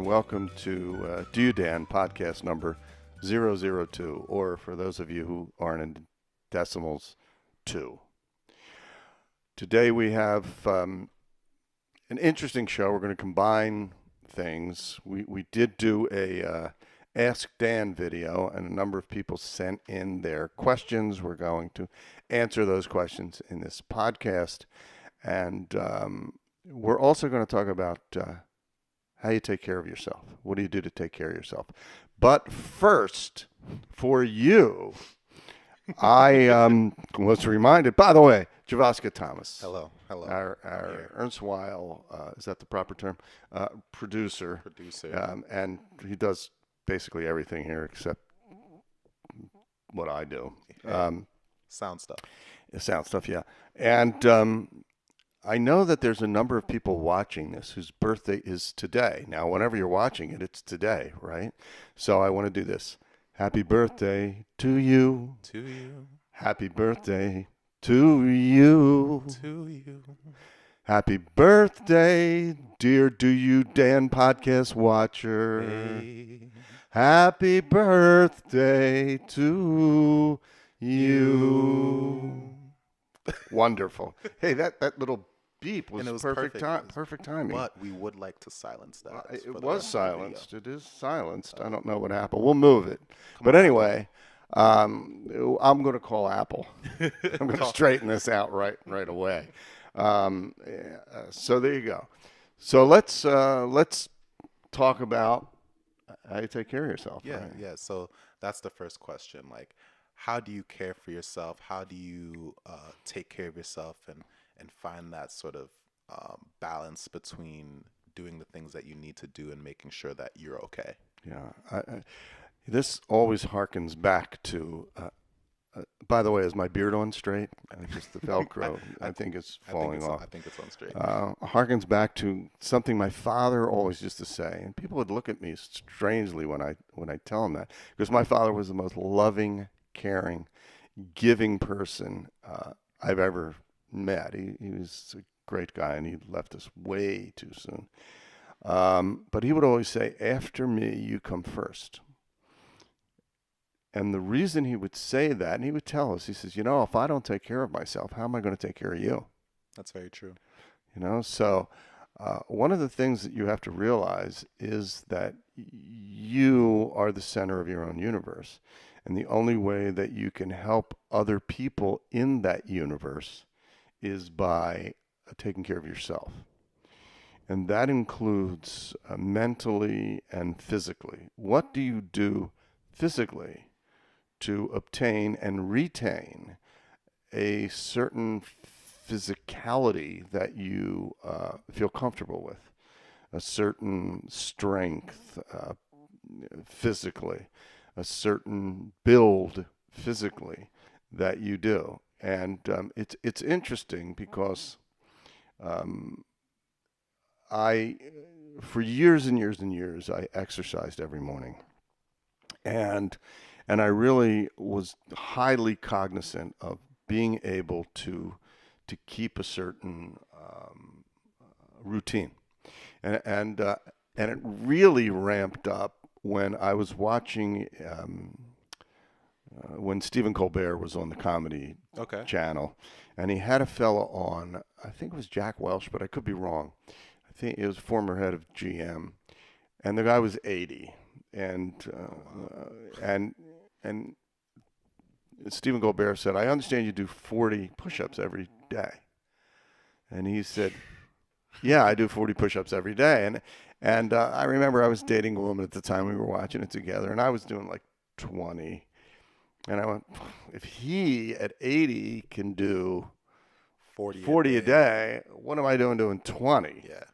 welcome to DoYouDan podcast number 002, or for those of you who aren't in decimals, 2. Today we have an interesting show. We're going to combine things. We did do a Ask Dan video, and a number of people sent in their questions. We're going to answer those questions in this podcast, and we're also going to talk about how you take care of yourself. What do you do to take care of yourself? But first, for you, I was reminded, by the way, Javaska Thomas. Hello. Our erstwhile, is that the proper term? Producer. And he does basically everything here except what I do. Sound stuff. Sound stuff, yeah. And I know that there's a number of people watching this whose birthday is today. Now, whenever you're watching it, it's today, right? So I want to do this. Happy birthday to you. To you. Happy birthday to you. To you. Happy birthday, dear DoYouDan podcast watcher. Hey. Happy birthday to you. Wonderful. Hey, that little beep was, perfect timing. But we would like to silence that. It was silenced. It is silenced. I don't know what happened. We'll move it. But anyway, I'm going to call Apple. I'm going to straighten this out right away. So there you go. So let's talk about how you take care of yourself. Yeah, right? yeah. So that's the first question. Like, how do you care for yourself? How do you take care of yourself and find that sort of balance between doing the things that you need to do and making sure that you're okay? Yeah. This always harkens back to, by the way, is my beard on straight? Just the Velcro, I think it's falling off. I think it's on straight. Harkens back to something my father always used to say, and people would look at me strangely when I tell them that, because my father was the most loving, caring, giving person I've ever met. He was a great guy, and he left us way too soon. But he would always say, after me, you come first. And the reason he would say that, and he would tell us, he says, if I don't take care of myself, how am I going to take care of you? That's very true. So one of the things that you have to realize is that you are the center of your own universe. And the only way that you can help other people in that universe is by taking care of yourself. And that includes mentally and physically. What do you do physically to obtain and retain a certain physicality that you feel comfortable with, a certain strength physically, a certain build physically that you do? And it's interesting because for years and years and years, I exercised every morning. And I really was highly cognizant of being able to keep a certain routine. And it really ramped up when I was watching when Stephen Colbert was on the comedy channel, and he had a fella on, I think it was Jack Welch, but I could be wrong. I think it was former head of GM, and the guy was 80, and Stephen Colbert said, I understand you do 40 push-ups every day. And he said, yeah, I do 40 push-ups every day. And I remember I was dating a woman at the time. We were watching it together, and I was doing like 20. And I went, if he at 80 can do 40 a day, what am I doing 20? Yeah.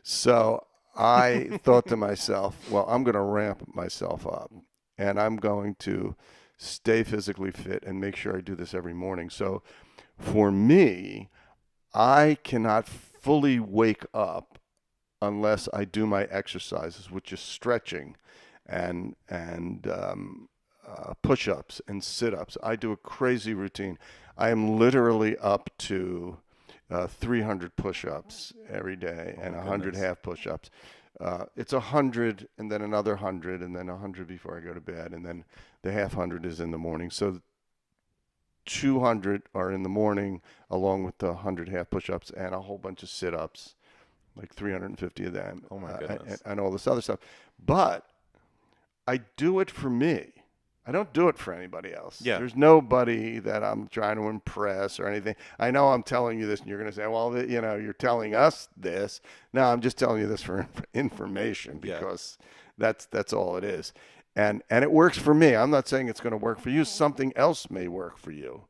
So I thought to myself, well, I'm going to ramp myself up, and I'm going to stay physically fit and make sure I do this every morning. So for me, I cannot fully wake up unless I do my exercises, which is stretching and push-ups and sit-ups. I do a crazy routine. I am literally up to 300 push-ups every day and 100 half push-ups. it's 100 and then another 100 and then 100 before I go to bed, and then the half 100 is in the morning. So 200 are in the morning, along with the 100 half push-ups and a whole bunch of sit-ups, like 350 of them. Oh my goodness. And all this other stuff. But I do it for me. I don't do it for anybody else. Yeah. There's nobody that I'm trying to impress or anything. I know I'm telling you this, and you're going to say, well, you're telling us this. No, I'm just telling you this for information, because that's all it is. And it works for me. I'm not saying it's going to work for you. Something else may work for you.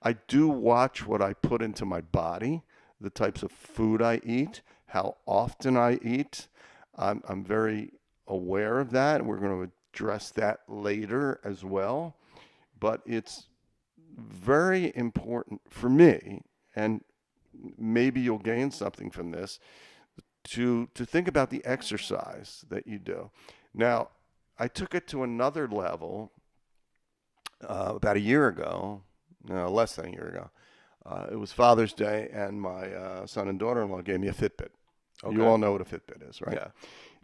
I do watch what I put into my body, the types of food I eat, how often I eat. I'm very aware of that. We're going to address that later as well. But it's very important for me, and maybe you'll gain something from this, to think about the exercise that you do. Now, I took it to another level about a year ago, no, less than a year ago. It was Father's Day, and my son and daughter-in-law gave me a Fitbit. Okay. You all know what a Fitbit is, right? Yeah.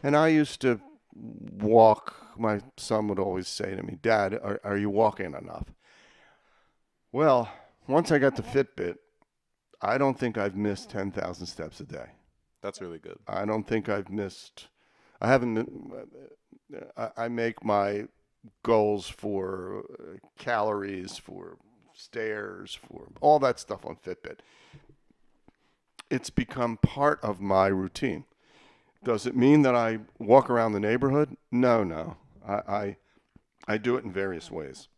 And I used to walk. My son would always say to me, Dad, are you walking enough? Well, once I got the Fitbit, I don't think I've missed 10,000 steps a day. That's really good. I don't think I make my goals for calories, for stairs, for all that stuff on Fitbit. It's become part of my routine. Does it mean that I walk around the neighborhood? No. I do it in various ways.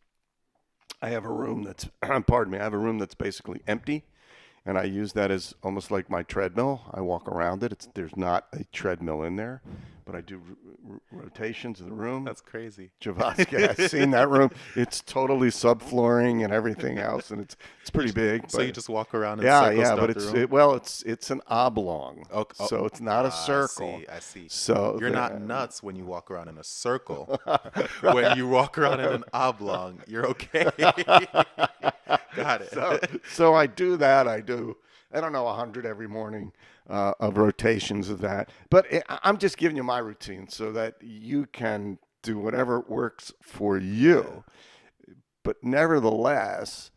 I have a room that's, I have a room that's basically empty, and I use that as almost like my treadmill. I walk around it. There's not a treadmill in there, but I do rotations of the room. That's crazy. Javaska, I've seen that room. It's totally subflooring and everything else, and it's pretty big. So you just walk around in circles throughout the room? It's an oblong, so it's not a circle. I see. So you're not nuts when you walk around in a circle. When you walk around in an oblong, you're okay. Got it. So I do that. I don't know, 100 every morning of rotations of that. But I'm just giving you my routine so that you can do whatever works for you. Yeah. But nevertheless,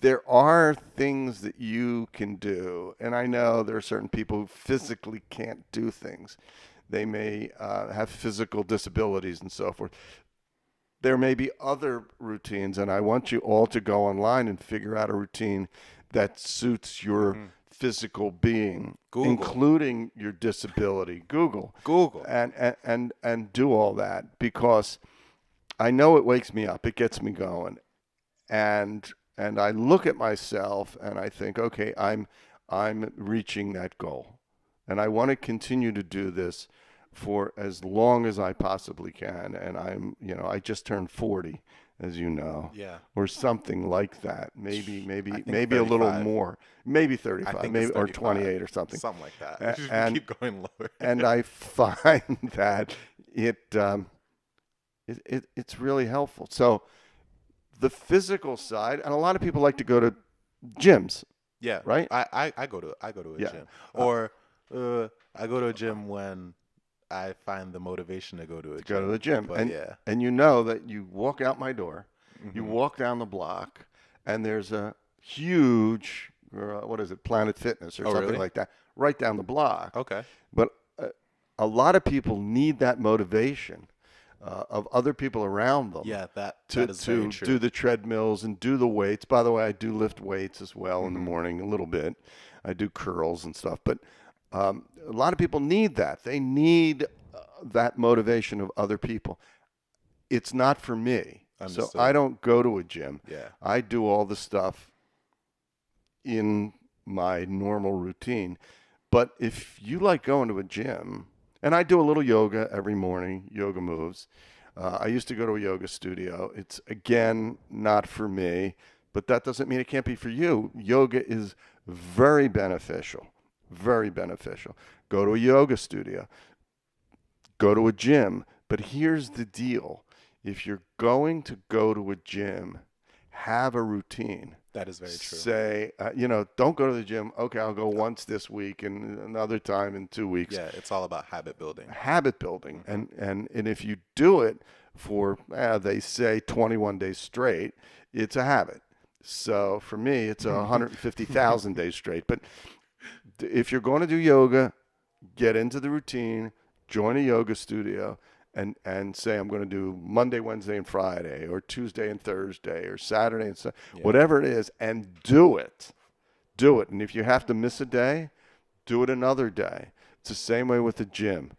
there are things that you can do. And I know there are certain people who physically can't do things. They may have physical disabilities and so forth. There may be other routines, and I want you all to go online and figure out a routine that suits your physical being, including your disability. Google, and do all that, because I know it wakes me up. It gets me going, and I look at myself and I think, okay, I'm reaching that goal, and I want to continue to do this for as long as I possibly can. And I just turned 40, as you know, or something like that. Maybe a little more, maybe 35, maybe 35, or 28 or something like that. And keep going lower. And I find that it's really helpful. So the physical side, and a lot of people like to go to gyms. Yeah, right. I go to a gym, or I go to a gym when I find the motivation to go to a gym. Go to the gym. But and you know that you walk out my door, you walk down the block, and there's a huge, Planet Fitness or something like that, right down the block. Okay. But a lot of people need that motivation of other people around them. Yeah, that is to very true. Do the treadmills and do the weights. By the way, I do lift weights as well in the morning, a little bit. I do curls and stuff, but a lot of people need that. They need that motivation of other people. It's not for me. Understood. So I don't go to a gym. Yeah. I do all the stuff in my normal routine. But if you like going to a gym, and I do a little yoga every morning, yoga moves. I used to go to a yoga studio. It's, again, not for me, but that doesn't mean it can't be for you. Yoga is very beneficial. Very beneficial. Go to a yoga studio. Go to a gym. But here's the deal. If you're going to go to a gym, have a routine. That is very true. Say, don't go to the gym. Okay, I'll go once this week and another time in 2 weeks. Yeah, it's all about habit building. Habit building. And if you do it for, they say 21 days straight, it's a habit. So for me, it's 150,000 days straight. But if you're going to do yoga, get into the routine, join a yoga studio, and say I'm going to do Monday, Wednesday, and Friday, or Tuesday and Thursday, or Saturday and Sunday, whatever it is, and do it. Do it. And if you have to miss a day, do it another day. It's the same way with the gym.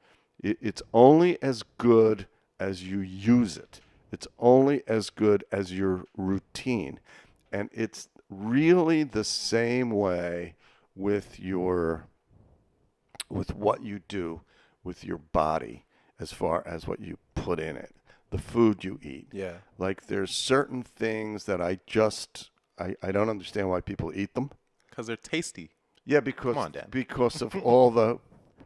It's only as good as you use it. It's only as good as your routine. And it's really the same way with what you do with your body, as far as what you put in it, the food you eat. Yeah. Like there's certain things that I don't understand why people eat them. Because they're tasty. Yeah, because Come on, Dan. because of all the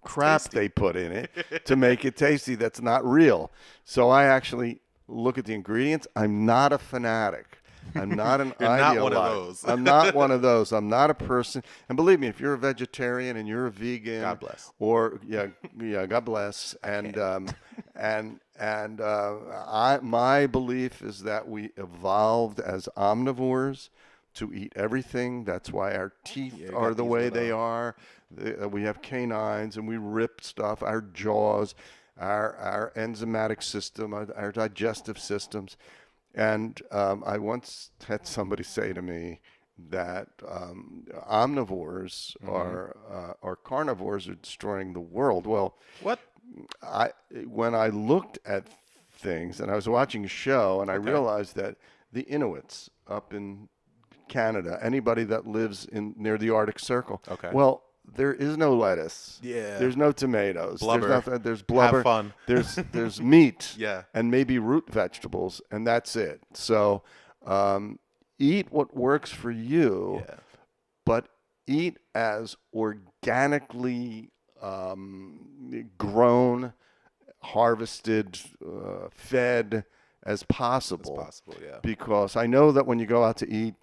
crap they put in it to make it tasty that's not real. So I actually look at the ingredients. I'm not a fanatic. I'm not an You're ideologue. not one of those. I'm not one of those. I'm not a person. And believe me, if you're a vegetarian and you're a vegan, God bless. Or God bless. My belief is that we evolved as omnivores to eat everything. That's why our teeth are the way they are. We have canines and we rip stuff. Our jaws, our enzymatic system, our digestive systems. And I once had somebody say to me that omnivores or carnivores are destroying the world. Well, what? When I looked at things and I was watching a show and I realized that the Inuits up in Canada, anybody that lives near the Arctic Circle, well, there is no lettuce. Yeah. There's no tomatoes. Blubber. There's blubber. Have fun. There's meat. Yeah. And maybe root vegetables, and that's it. So eat what works for you, but eat as organically grown, harvested, fed as possible. Because I know that when you go out to eat,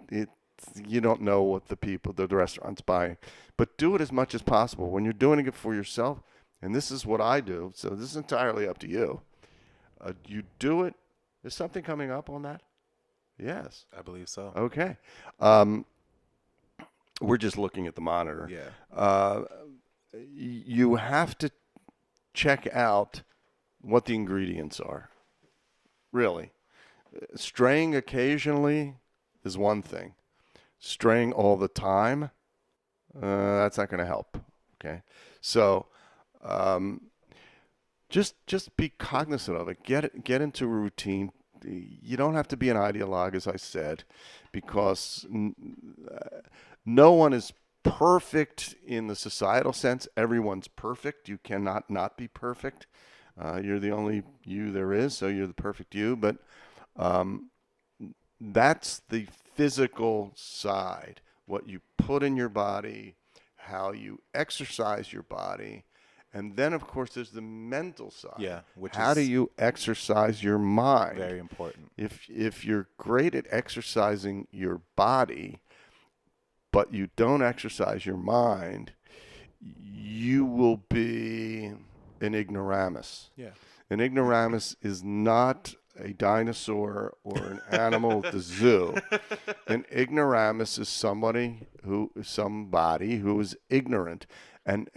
you don't know what the restaurant's buying. But do it as much as possible. When you're doing it for yourself, and this is what I do, so this is entirely up to you. You do it. Is something coming up on that? Yes. I believe so. Okay. We're just looking at the monitor. Yeah. You have to check out what the ingredients are. Really. Straying occasionally is one thing. Straying all the time, that's not going to help. Okay, so just be cognizant of it. Get into a routine. You don't have to be an ideologue, as I said, because no one is perfect in the societal sense. Everyone's perfect. You cannot not be perfect. You're the only you there is, so you're the perfect you. But that's the physical side, what you put in your body, how you exercise your body. And then, of course, there's the mental side. Yeah. How do you exercise your mind? Very important. If you're great at exercising your body, but you don't exercise your mind, you will be an ignoramus. Yeah. An ignoramus is not a dinosaur or an animal at the zoo. An ignoramus is somebody who is ignorant, and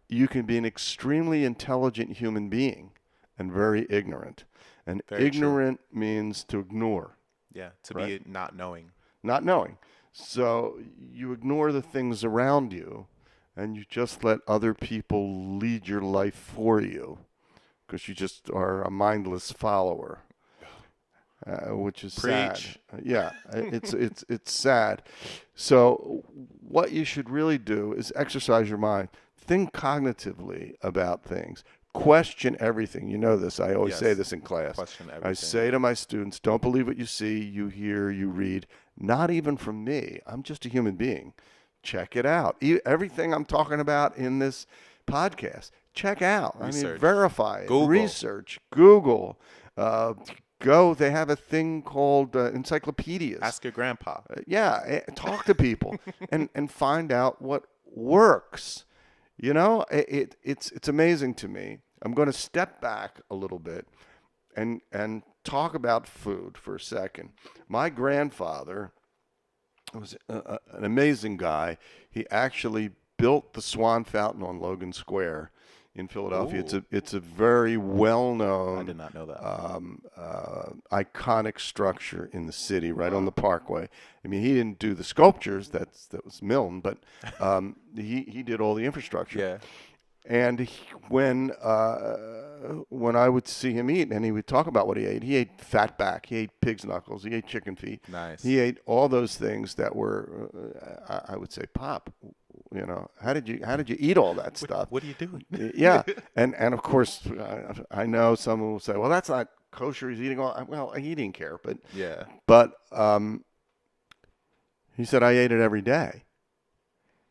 you can be an extremely intelligent human being and very ignorant. And very ignorant means to ignore. Yeah, to be not knowing. Not knowing. So you ignore the things around you, and you just let other people lead your life for you, because you just are a mindless follower. Which is sad. Yeah, it's sad. So what you should really do is exercise your mind. Think cognitively about things. Question everything. You know this. I always say this in class. Question everything. I say to my students, don't believe what you see, you hear, you read. Not even from me. I'm just a human being. Check it out. Everything I'm talking about in this podcast, check out. Research. I mean, verify it. Google. Research. Google. go. They have a thing called encyclopedias. Ask your grandpa. Talk to people and find out what works. You know, it's amazing to me. I'm going to step back a little bit and talk about food for a second. My grandfather was an amazing guy. He actually built the Swan Fountain on Logan Square in Philadelphia. Ooh. It's a very I well-known, did not know that. iconic structure in the city, right on Wow. the Parkway. I mean, he didn't do the sculptures. That was Milne, but he did all the infrastructure. Yeah. And when I would see him eat, and he would talk about what he ate fat back, he ate pig's knuckles, he ate chicken feet, Nice. he ate all those things that were, I would say, Pop, you know, how did you eat all that stuff? What are you doing? Yeah, and of course, I know someone will say, well, that's not kosher. He's eating all. Well, he didn't care, Yeah. but he said I ate it every day,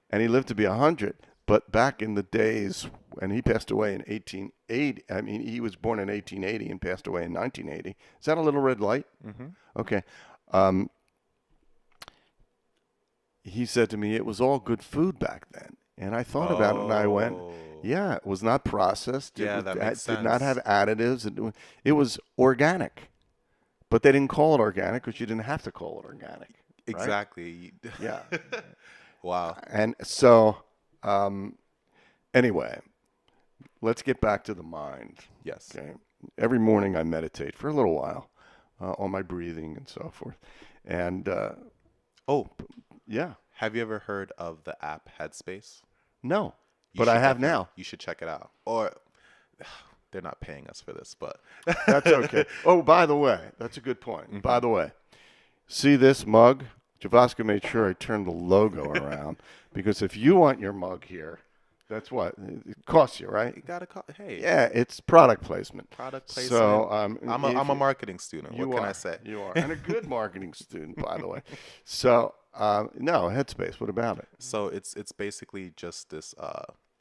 and he lived to be 100. But back in the days when he passed away in 1880, I mean, he was born in 1880 and passed away in 1980. Is that a little red light? Mm-hmm. Okay. He said to me, it was all good food back then. And I thought about it, and I went, yeah, it was not processed. Yeah, It that makes did not have sense. additives. It was organic. But they didn't call it organic because you didn't have to call it organic. Right? Exactly. Yeah. Wow. And so, anyway, let's get back to the mind. Yes. Okay. Every morning I meditate for a little while on my breathing and so forth. And Oh, yeah, have you ever heard of the app Headspace? no, You but I should have definitely- now. You should check it out. Or they're not paying us for this, but That's okay. Oh, by the way, that's a good point. Mm-hmm. By the way, see this mug? Javaska made sure I turned the logo around because if you want your mug here, that's what it costs you, right? you gotta call. Hey, Yeah, it's product placement. product placement. So I'm a marketing student. What can I say? You are, and a good marketing student, by the way. So no, Headspace. What about it? So it's basically just this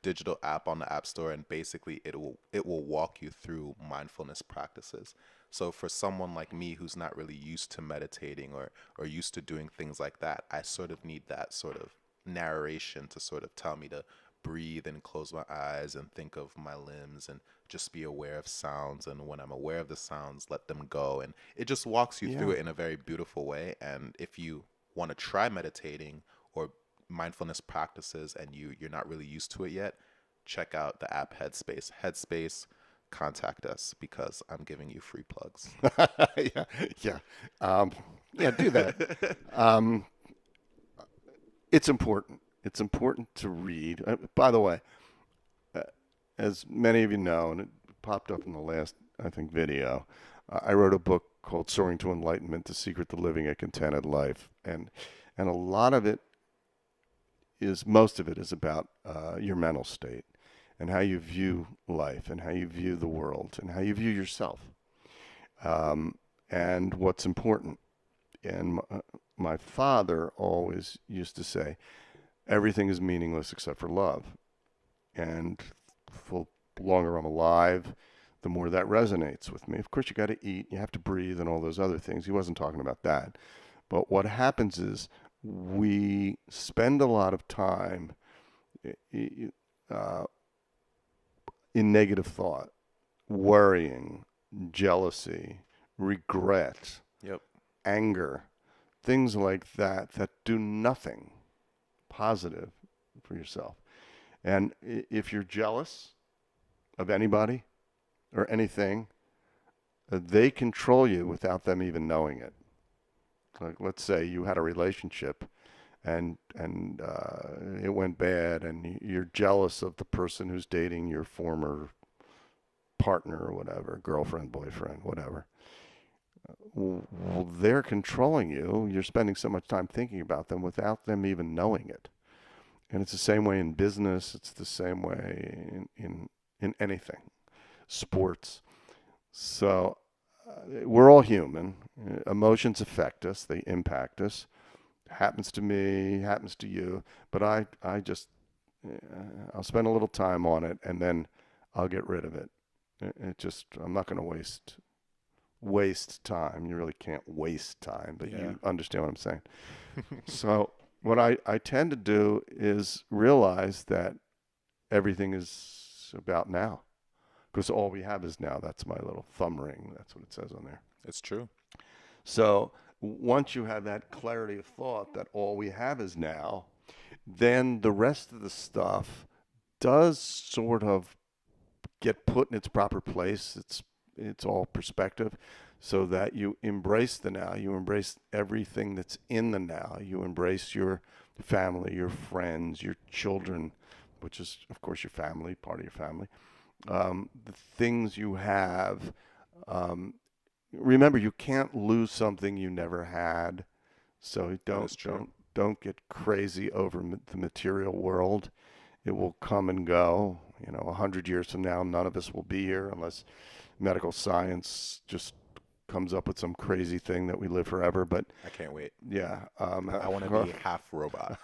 digital app on the App Store, and basically it will walk you through mindfulness practices. So for someone like me who's not really used to meditating or used to doing things like that, I sort of need that sort of narration to sort of tell me to breathe and close my eyes and think of my limbs and just be aware of sounds. And when I'm aware of the sounds, let them go. And it just walks you through it in a very beautiful way. And if you want to try meditating or mindfulness practices and you're not really used to it yet, check out the app Headspace. Headspace, contact us because I'm giving you free plugs. Yeah, do that. It's important. It's important to read. By the way, as many of you know, and it popped up in the last, I think, video, I wrote a book called Soaring to Enlightenment, The Secret to Living a Contented Life. And a lot of it most of it is about your mental state and how you view life and how you view the world and how you view yourself and what's important. And my father always used to say, everything is meaningless except for love. And the longer I'm alive, the more that resonates with me. Of course, you got to eat, you have to breathe, and all those other things. He wasn't talking about that. But what happens is we spend a lot of time in negative thought, worrying, jealousy, regret, Yep. anger, things like that do nothing positive for yourself. And if you're jealous of anybody or anything, they control you without them even knowing it. Like, let's say you had a relationship and it went bad and you're jealous of the person who's dating your former partner or whatever, girlfriend, boyfriend, whatever. Well, they're controlling you. You're spending so much time thinking about them without them even knowing it. And it's the same way in business. It's the same way in anything, sports. So we're all human. Emotions affect us. They impact us. Happens to me, happens to you. But I just, I'll spend a little time on it and then I'll get rid of it. I'm not going to waste time. You really can't waste time, but Yeah. you understand what I'm saying. So what I tend to do is realize that everything is about now, because all we have is now. That's my little thumb ring. That's what it says on there. It's true. So once you have that clarity of thought that all we have is now, then the rest of the stuff does sort of get put in its proper place. It's all perspective, so that you embrace the now. You embrace everything that's in the now. You embrace your family, your friends, your children, which is, of course, your family, part of your family. The things you have. Remember, you can't lose something you never had. So don't get crazy over the material world. It will come and go. 100 years from now, none of us will be here unless medical science just comes up with some crazy thing that we live forever. But I can't wait. yeah, I want to be half robot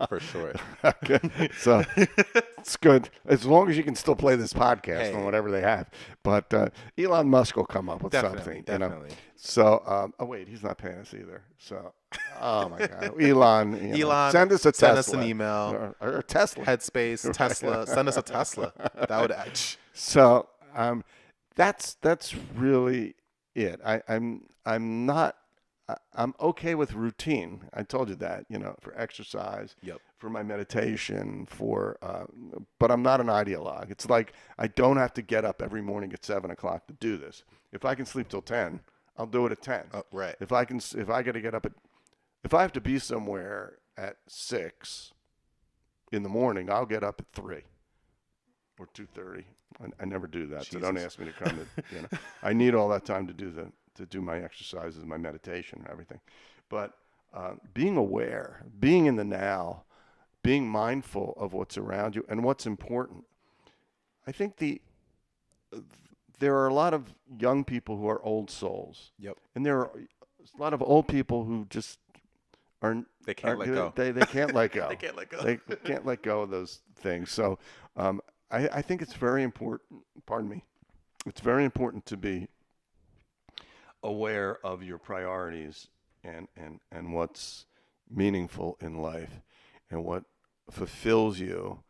for sure. Okay. So it's good as long as you can still play this podcast on whatever they have. But Elon Musk will come up with something. Definitely. So oh wait, he's not paying us either. So oh my God, Elon, Elon, send us a Tesla. Send us an email. Or Tesla. Headspace, Right. Tesla. Send us a Tesla. That would actually. So that's really it. I'm okay with routine. I told you that, for exercise, Yep. for my meditation, but I'm not an ideologue. It's like I don't have to get up every morning at 7:00 to do this. If I can sleep till 10, I'll do it at 10. Right. If I got to get up if I have to be somewhere at 6 in the morning, I'll get up at 3 or 2:30. I never do that, so don't ask me to come to. I need all that time to do my exercises, my meditation, and everything. But being aware, being in the now, being mindful of what's around you and what's important. I think there are a lot of young people who are old souls. Yep. And there are a lot of old people who just aren't. They can't let go. They can't let go. They can't let go. They can't let go of those things. So I think it's very important. Pardon me. It's very important to be aware of your priorities and what's meaningful in life and what fulfills you,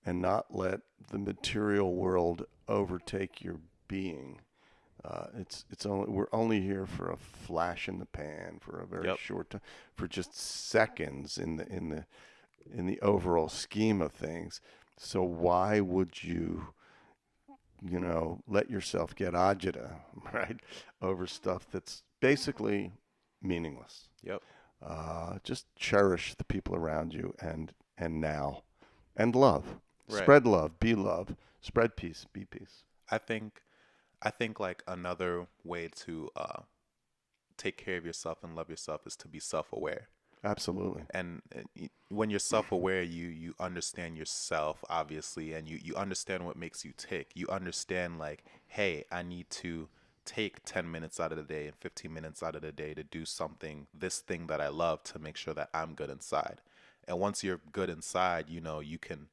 and not let the material world overtake your being. We're only here for a flash in the pan, for a very short time, for just seconds in the overall scheme of things. So why would you let yourself get agita, right, over stuff that's basically meaningless? Yep. Just cherish the people around you and now, and love. Right. Spread love, be love. Spread peace, be peace. I think like another way to take care of yourself and love yourself is to be self-aware. Absolutely. And when you're self-aware, you understand yourself, obviously, and you understand what makes you tick. You understand, like, hey, I need to take 10 minutes out of the day and 15 minutes out of the day to do this thing that I love, to make sure that I'm good inside. And once you're good inside, you can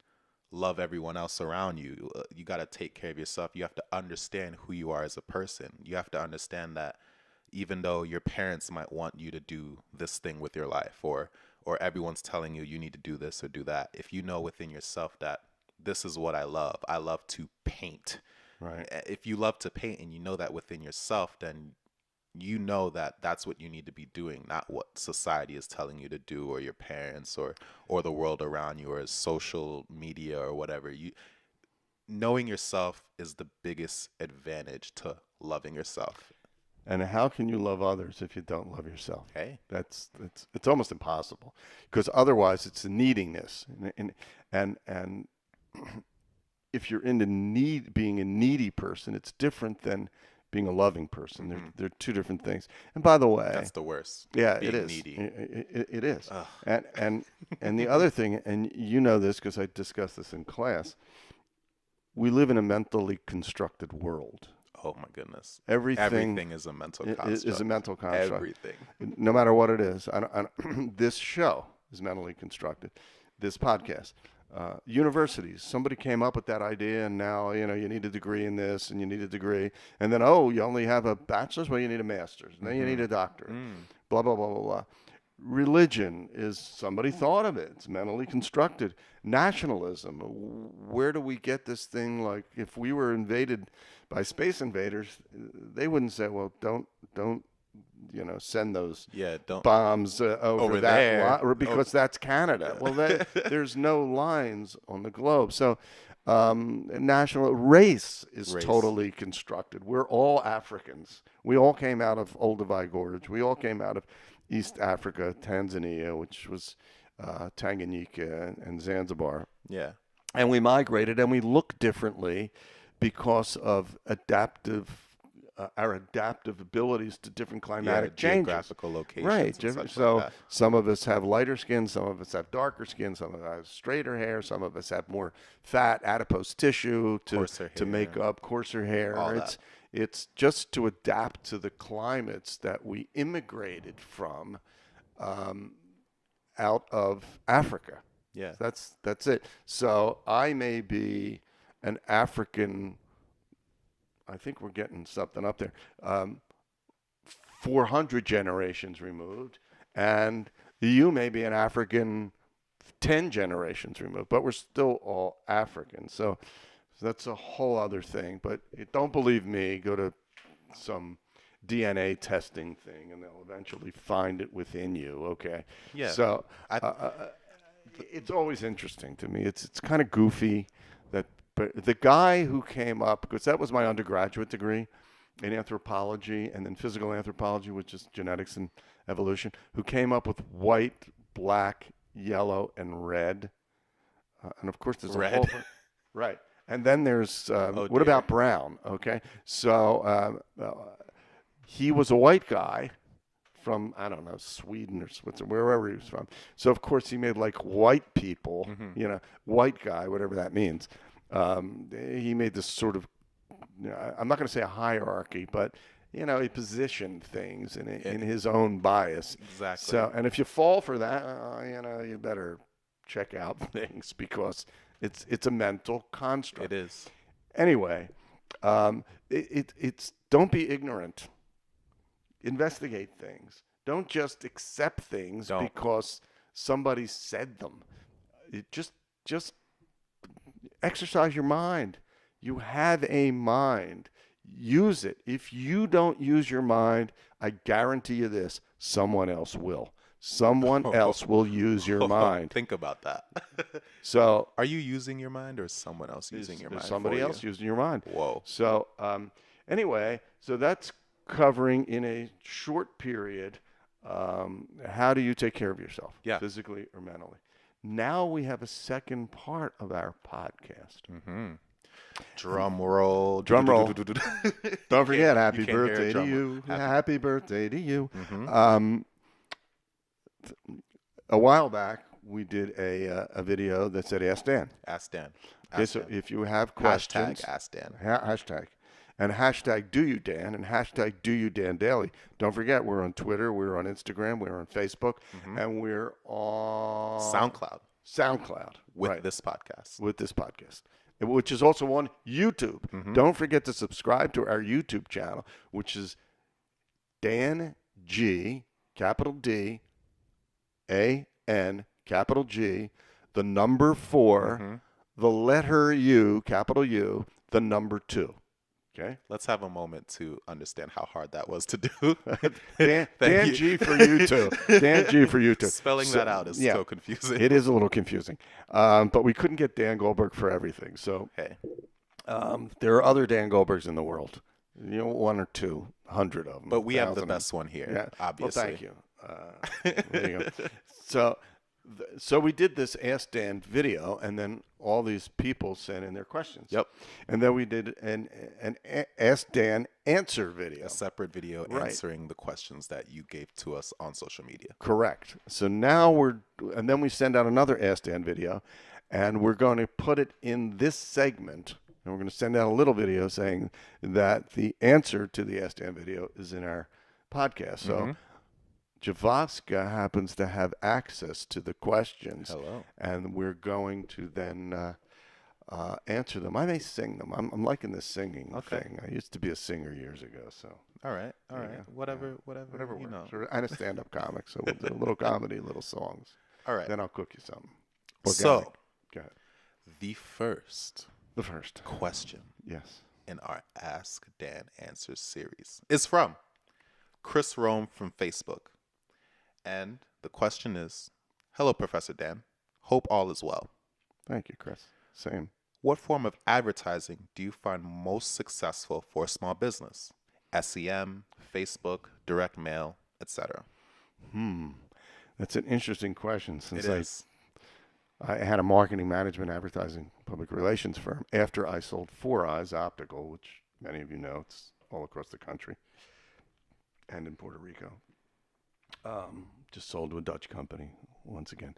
love everyone else around you. You got to take care of yourself. You have to understand who you are as a person. You have to understand that even though your parents might want you to do this thing with your life, or everyone's telling you need to do this or do that, if you know within yourself that this is what I love to paint. Right. If you love to paint and you know that within yourself, then you know that that's what you need to be doing, not what society is telling you to do, or your parents, or the world around you, or social media, or whatever. Knowing yourself is the biggest advantage to loving yourself. And how can you love others if you don't love yourself? Hey, it's almost impossible, because otherwise it's a neediness, and if you're into being a needy person, it's different than being a loving person. Mm-hmm. They're two different things. And by the way, that's the worst. Yeah, being it is. Needy. It is. Ugh. And the other thing, and you know this because I discussed this in class, we live in a mentally constructed world. Oh my goodness! Everything is a mental construct. Is a mental construct. Everything. No matter what it is. This show is mentally constructed. This podcast. Universities. Somebody came up with that idea, and now you need a degree in this, and you need a degree, and then you only have a bachelor's. Well, you need a master's, and then you need a doctorate. Blah blah blah blah blah. Religion is somebody thought of it. It's mentally constructed. Nationalism. Where do we get this thing? Like if we were invaded by space invaders, they wouldn't say, "Well, don't send those bombs over that line, because that's Canada." Well, there's no lines on the globe. So national race is totally constructed. We're all Africans. We all came out of Olduvai Gorge. We all came out of East Africa, Tanzania, which was Tanganyika and Zanzibar. Yeah. And we migrated, and we look differently because of our adaptive abilities to different climatic changes. Geographical locations. Right. So some of us have lighter skin, some of us have darker skin, some of us have straighter hair, some of us have more fat, adipose tissue to make up coarser hair. It's just to adapt to the climates that we immigrated from out of Africa. Yeah. That's it. So I may be an African, I think we're getting something up there, 400 generations removed, and you may be an African 10 generations removed, but we're still all African. So that's a whole other thing. But don't believe me, go to some DNA testing thing, and they'll eventually find it within you, okay? Yeah. So it's always interesting to me. It's kind of goofy that. But the guy who came up, because that was my undergraduate degree in anthropology and then physical anthropology, which is genetics and evolution, who came up with white, black, yellow, and red. And of course, there's red. A whole right. And then there's what about brown? Okay, so he was a white guy from, I don't know, Sweden or Switzerland, wherever he was from. So of course he made like white people, white guy, whatever that means. He made this sort of, I'm not going to say a hierarchy, but he positioned things in his own bias. Exactly. So, and if you fall for that, you better check out things, because it's a mental construct. It is. Anyway, it's don't be ignorant. Investigate things. Don't just accept things because somebody said them. Just exercise your mind. You have a mind. Use it. If you don't use your mind, I guarantee you this, someone else will. Someone else will use your mind. Think about that. So, are you using your mind, or is someone else using your mind? Somebody else using your mind. Whoa. So, anyway, so that's covering in a short period, how do you take care of yourself, physically or mentally. Now we have a second part of our podcast. Drum roll. Drum roll. Don't forget, happy birthday to you. Happy birthday to you. A while back, we did a video that said Ask Dan. Ask Dan. Okay, so if you have questions. Hashtag Ask Dan. Hashtag. And hashtag DoYouDan and hashtag DoYouDan Daily. Don't forget, we're on Twitter, we're on Instagram, we're on Facebook, and we're on SoundCloud. With this podcast. With this podcast. Which is also on YouTube. Don't forget to subscribe to our YouTube channel, which is Dan G, capital D, A-N, capital G, the number 4, the letter U, capital U, the number 2. Okay. Let's have a moment to understand how hard that was to do. Dan G for you too. Dan G for you too. Spelling that out is so confusing. It is a little confusing. But we couldn't get Dan Goldberg for everything. So hey, there are other Dan Goldbergs in the world. 1 or 200 of them. But we have the best one here, obviously. Well, thank you. There you go. So we did this Ask Dan video, and then all these people sent in their questions. Yep. And then we did an Ask Dan answer video. A separate video answering the questions that you gave to us on social media. Correct. So now and then we send out another Ask Dan video, and we're going to put it in this segment, and we're going to send out a little video saying that the answer to the Ask Dan video is in our podcast. So Javoska happens to have access to the questions, Hello. and we're going to then answer them. I may sing them. I'm liking this singing thing. I used to be a singer years ago, so. All right. All right. Yeah, Whatever you works. know. And a stand-up comic, so we'll do a little comedy, little songs. All right. Then I'll cook you something. So, Go ahead. the first The first. question Yes. in our Ask Dan Answers series is from Chris Rome from Facebook. And the question is, hello, Professor Dan. Hope all is well. Thank you, Chris. Same. What form of advertising do you find most successful for a small business? SEM, Facebook, direct mail, etc. That's an interesting question It since is. I had a marketing management advertising public relations firm after I sold Four Eyes Optical, which many of you know, it's all across the country and in Puerto Rico. Just sold to a Dutch company once again.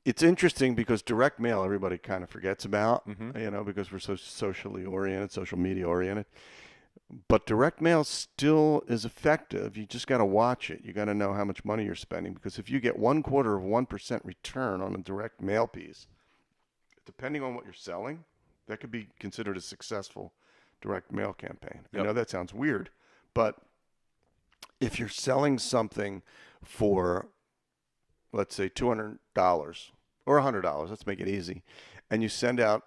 It's interesting because direct mail everybody kind of forgets about, because we're so socially oriented, social media oriented. But direct mail still is effective. You just got to watch it. You got to know how much money you're spending, because if you get 1/4% return on a direct mail piece, depending on what you're selling, that could be considered a successful direct mail campaign. Yep. I know that sounds weird, but if you're selling something for, let's say, $200 or $100, let's make it easy, and you send out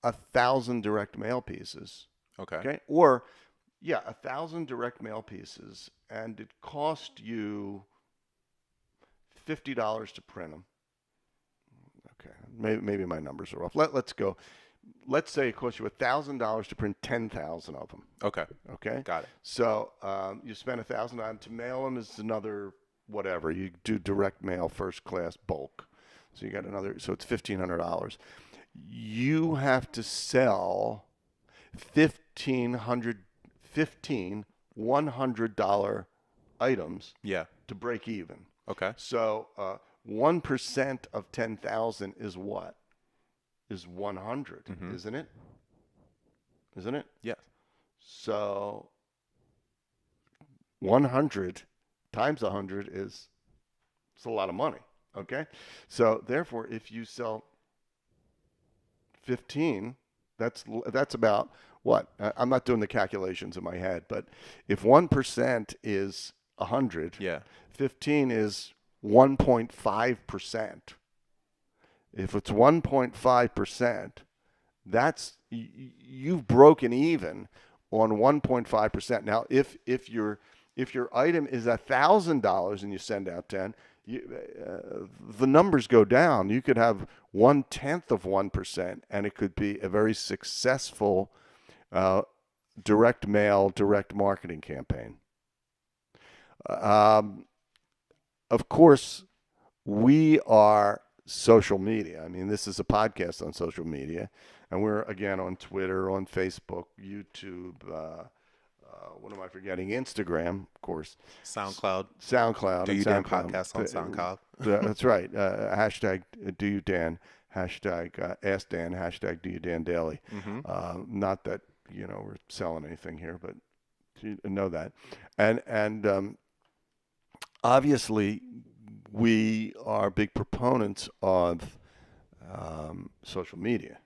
1,000 direct mail pieces. Okay. Or, 1,000 direct mail pieces, and it cost you $50 to print them. Okay, maybe my numbers are off. Let's go. Let's say it costs you $1,000 to print 10,000 of them. Okay. Okay. Got it. So you spend $1,000 to mail them is another whatever. You do direct mail, first class, bulk. So you got another. So it's $1,500. You have to sell 15 $100 items to break even. Okay. So 1% of 10,000 is what? Is 100, isn't it? Isn't it? Yes. So 100 times 100 is a lot of money. Okay. So therefore, if you sell 15, that's about what? I'm not doing the calculations in my head, but if 1% is 100, 15 is 1.5%. If it's 1.5%, that's you've broken even on 1.5%. Now, if your item is $1,000 and you send out 10, the numbers go down. You could have 1/10 of 1%, and it could be a very successful direct mail, direct marketing campaign. Of course, we are social media. I mean, this is a podcast on social media, and we're again on Twitter, on Facebook, YouTube. What am I forgetting? Instagram, of course. SoundCloud. DoYouDan podcast on SoundCloud. That's right. Hashtag DoYouDan. Hashtag AskDan. Hashtag DoYouDan Daily. Not that we're selling anything here, but you know that. And obviously, we are big proponents of social media,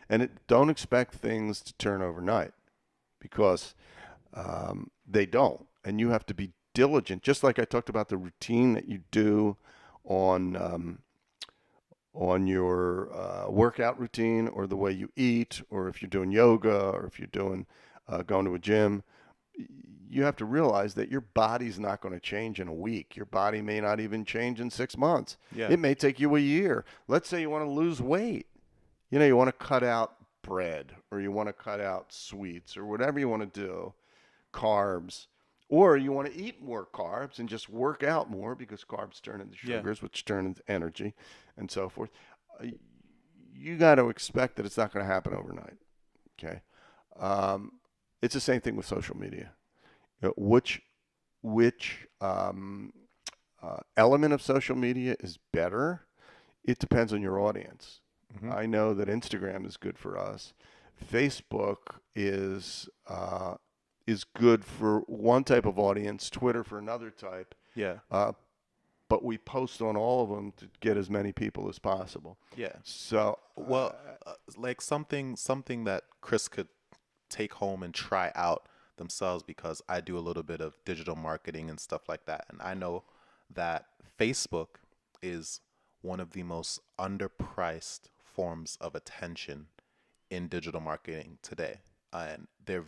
and don't expect things to turn overnight, because they don't, and you have to be diligent. Just like I talked about the routine that you do on your workout routine, or the way you eat, or if you're doing yoga, or if you're doing going to a gym. You have to realize that your body's not going to change in a week. Your body may not even change in 6 months. Yeah. It may take you a year. Let's say you want to lose weight. You want to cut out bread, or you want to cut out sweets, or whatever you want to do, carbs, or you want to eat more carbs and just work out more, because carbs turn into sugars, which turn into energy, and so forth. You got to expect that it's not going to happen overnight. Okay. It's the same thing with social media. Which element of social media is better? It depends on your audience. I know that Instagram is good for us. Facebook is is good for one type of audience, Twitter for another type. Yeah. But we post on all of them to get as many people as possible. Yeah. So, Well, like something that Chris could take home and try out themselves, because I do a little bit of digital marketing and stuff like that. And I know that Facebook is one of the most underpriced forms of attention in digital marketing today. And their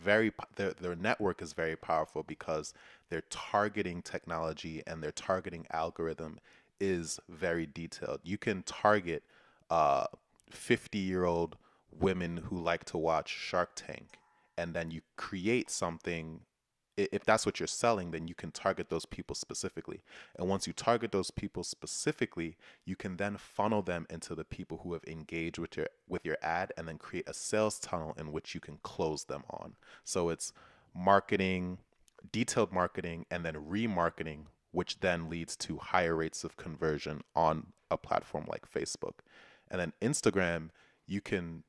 network is very powerful because their targeting technology and their targeting algorithm is very detailed. You can target 50-year-old women who like to watch Shark Tank, and then you create something. If that's what you're selling, then you can target those people specifically. And once you target those people specifically, you can then funnel them into the people who have engaged with your ad, and then create a sales tunnel in which you can close them on. So it's marketing, detailed marketing, and then remarketing, which then leads to higher rates of conversion on a platform like Facebook. And then Instagram, you can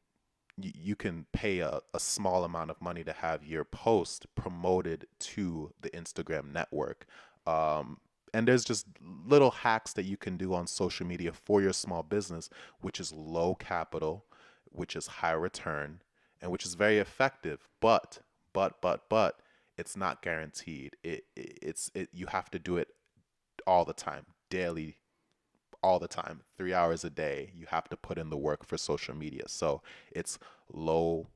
pay a small amount of money to have your post promoted to the Instagram network. And there's just little hacks that you can do on social media for your small business, which is low capital, which is high return, and which is very effective. But it's not guaranteed. You have to do it all the time, daily, all the time, 3 hours a day. You have to put in the work for social media. So it's low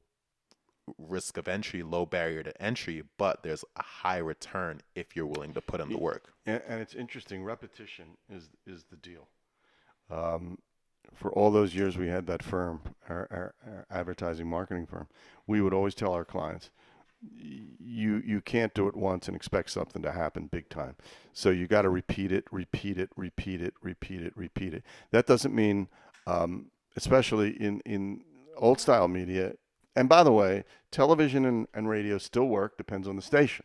risk of entry, low barrier to entry, but there's a high return if you're willing to put in the work. And it's interesting. Repetition is the deal. For all those years we had that firm, our advertising marketing firm, we would always tell our clients, you can't do it once and expect something to happen big time. So you got to repeat it. That doesn't mean, especially in old style media, and by the way, television and radio still work, depends on the station.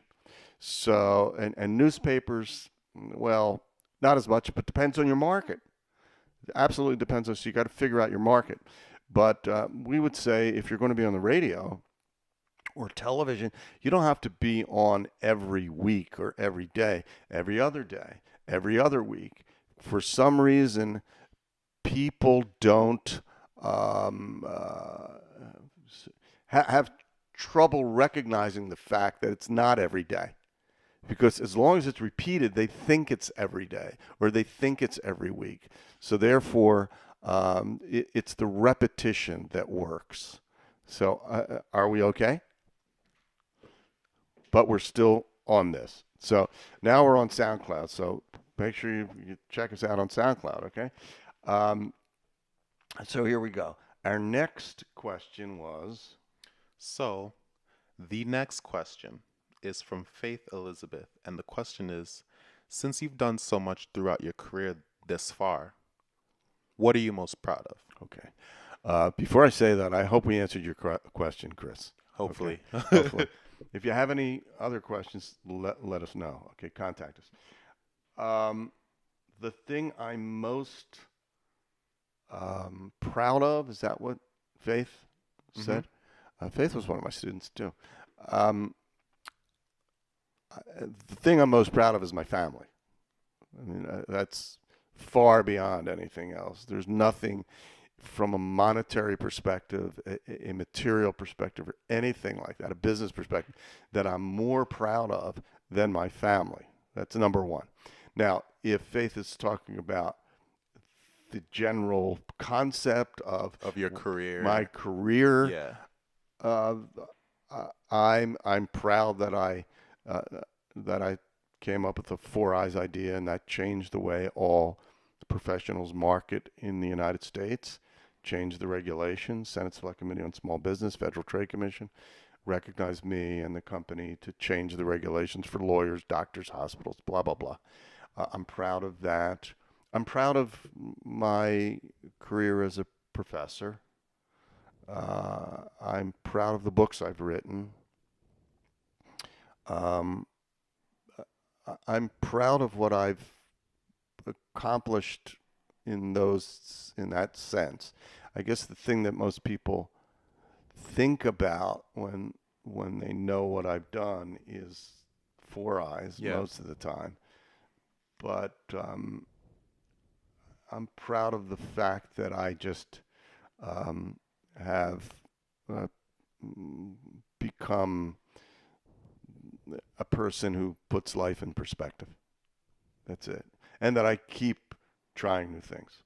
So, and newspapers, well, not as much, but depends on your market. Absolutely depends on, so you got to figure out your market. But we would say if you're going to be on the radio or television, you don't have to be on every week or every day, every other day, every other week. For some reason, people don't have trouble recognizing the fact that it's not every day. Because as long as it's repeated, they think it's every day or they think it's every week. So therefore, it's the repetition that works. So are we okay? But we're still on this. So now we're on SoundCloud. So make sure you check us out on SoundCloud, okay? So here we go. Our next question was... So the next question is from Faith Elizabeth. And the question is, since you've done so much throughout your career this far, what are you most proud of? Okay. Before I say that, I hope we answered your question, Chris. Hopefully. Okay? Hopefully. If you have any other questions, let us know. Okay, contact us. The thing I'm most proud of, is that what Faith said? Faith was one of my students too. The thing I'm most proud of is my family. I mean, that's far beyond anything else. There's nothing from a monetary perspective, a material perspective, or anything like that, a business perspective, that I'm more proud of than my family. That's number one. Now, if Faith is talking about the general concept of your career, my career, yeah, I'm proud that I came up with the Four Eyes idea, and that changed the way all professionals market in the United States, changed the regulations. Senate Select Committee on Small Business, Federal Trade Commission recognized me and the company to change the regulations for lawyers, doctors, hospitals, blah, blah, blah. I'm proud of that. I'm proud of my career as a professor. I'm proud of the books I've written. I'm proud of what I've accomplished in that sense. I guess the thing that most people think about when when they know what I've done is 4 eyes most of the time. But I'm proud of the fact that I just have become a person who puts life in perspective. That's it. And that I keep trying new things.